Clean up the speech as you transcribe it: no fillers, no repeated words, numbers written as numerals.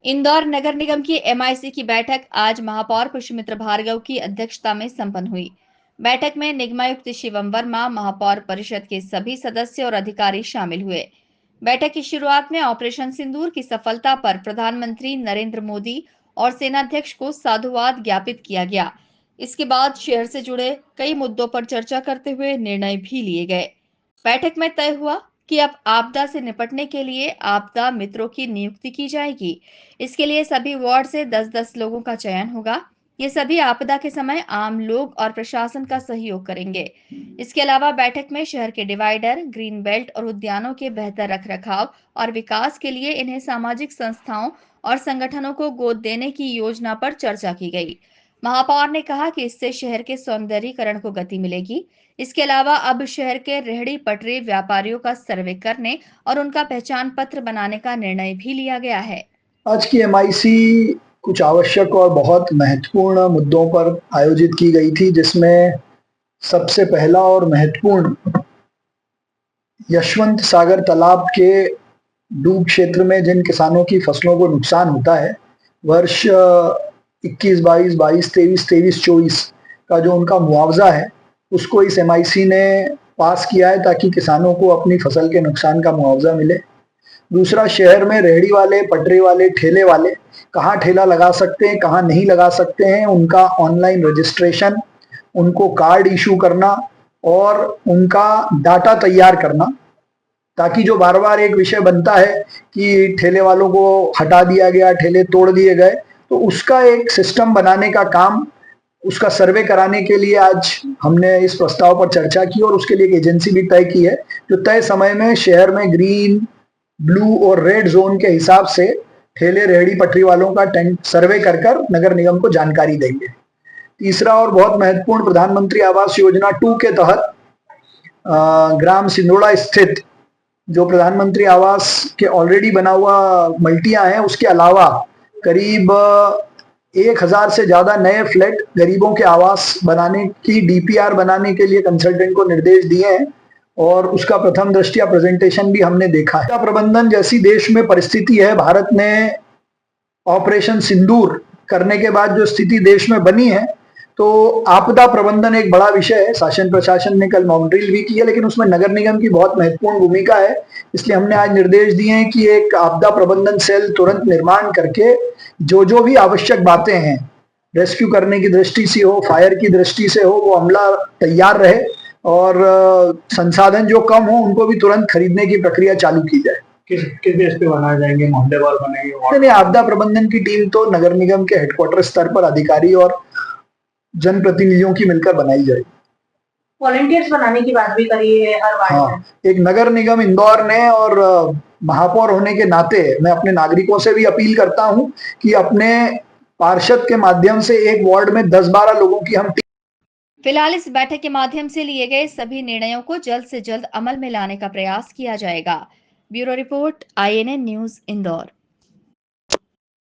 इंदौर नगर निगम की एमआईसी की बैठक आज महापौर पुष्यमित्र भार्गव की अध्यक्षता में संपन्न हुई। बैठक में निगमायुक्त शिवम वर्मा, महापौर परिषद के सभी सदस्य और अधिकारी शामिल हुए। बैठक की शुरुआत में ऑपरेशन सिंदूर की सफलता पर प्रधानमंत्री नरेंद्र मोदी और सेनाध्यक्ष को साधुवाद ज्ञापित किया गया। इसके बाद शहर से जुड़े कई मुद्दों पर चर्चा करते हुए निर्णय भी लिए गए। बैठक में तय हुआ कि अब आपदा से निपटने के लिए आपदा मित्रों की नियुक्ति की जाएगी। इसके लिए सभी वार्ड से 10-10 लोगों का चयन होगा। ये सभी आपदा के समय आम लोग और प्रशासन का सहयोग करेंगे। इसके अलावा बैठक में शहर के डिवाइडर, ग्रीन बेल्ट और उद्यानों के बेहतर रखरखाव और विकास के लिए इन्हें सामाजिक संस्थाओं और संगठनों को गोद देने की योजना पर चर्चा की गई। महापौर ने कहा कि इससे शहर के सौंदर्यीकरण को गति मिलेगी। इसके अलावा अब शहर के रेहड़ी पटरी व्यापारियों का सर्वे करने और उनका पहचान पत्र बनाने का निर्णय भी लिया गया है। आज की एमआईसी कुछ आवश्यक और बहुत महत्वपूर्ण मुद्दों पर आयोजित की गई थी, जिसमें सबसे पहला और महत्वपूर्ण यशवंत सागर तालाब के डूब क्षेत्र में जिन किसानों की फसलों को नुकसान होता है, वर्ष 21-22, 22-23, 23-24 का जो उनका मुआवजा है, उसको इस एमआईसी ने पास किया है ताकि किसानों को अपनी फसल के नुकसान का मुआवजा मिले। दूसरा, शहर में रेहड़ी वाले, पटरी वाले, ठेले वाले कहाँ ठेला लगा सकते हैं, कहाँ नहीं लगा सकते हैं, उनका ऑनलाइन रजिस्ट्रेशन, उनको कार्ड इशू करना और उनका डाटा तैयार करना, ताकि जो बार बार एक विषय बनता है कि ठेले वालों को हटा दिया गया, ठेले तोड़ दिए गए, तो उसका एक सिस्टम बनाने का काम, उसका सर्वे कराने के लिए आज हमने इस प्रस्ताव पर चर्चा की और उसके लिए एक एजेंसी भी तय की है, जो तय समय में शहर में ग्रीन, ब्लू और रेड जोन के हिसाब से ठेले, रेहड़ी पटरी वालों का सर्वे कर कर नगर निगम को जानकारी देंगे। तीसरा और बहुत महत्वपूर्ण, प्रधानमंत्री आवास योजना 2 के तहत ग्राम सिंदोड़ा स्थित जो प्रधानमंत्री आवास के ऑलरेडी बना हुआ मल्टियां हैं, उसके अलावा करीब 1000 से ज्यादा नए फ्लैट गरीबों के आवास बनाने की डीपीआर बनाने के लिए कंसल्टेंट को निर्देश दिए हैं और उसका प्रथम दृष्टया प्रेजेंटेशन भी हमने देखा है। प्रबंधन जैसी देश में परिस्थिति है, भारत ने ऑपरेशन सिंदूर करने के बाद जो स्थिति देश में बनी है, तो आपदा प्रबंधन एक बड़ा विषय है। शासन प्रशासन ने कल मॉक ड्रिल भी की है, लेकिन उसमें नगर निगम की बहुत महत्वपूर्ण भूमिका है। इसलिए हमने आज निर्देश दिए हैं कि एक आपदा प्रबंधन सेल तुरंत निर्माण करके जो भी आवश्यक बातें हैं, रेस्क्यू करने की दृष्टि से हो, फायर की दृष्टि से हो, वो अमला तैयार रहे और संसाधन जो कम हो उनको भी तुरंत खरीदने की प्रक्रिया चालू की जाए। किस बेस पे बनाए जाएंगे? मोहल्लेवार बनेंगे? नहीं, आपदा प्रबंधन की टीम तो नगर निगम के हेडक्वार्टर स्तर पर अधिकारी और जनप्रतिनिधियों की मिलकर बनाई जाएगी। वॉलंटियर्स बनाने की बात भी करी है हर वार्ड में। हाँ, एक नगर निगम इंदौर ने और महापौर होने के नाते मैं अपने नागरिकों से भी अपील करता हूं कि अपने पार्षद के माध्यम से एक वार्ड में 10-12 लोगों की हम फिलहाल इस बैठक के माध्यम से लिए गए सभी निर्णयों को जल्द से जल्द अमल में लाने का प्रयास किया जाएगा। Bureau report, INN news, Indore.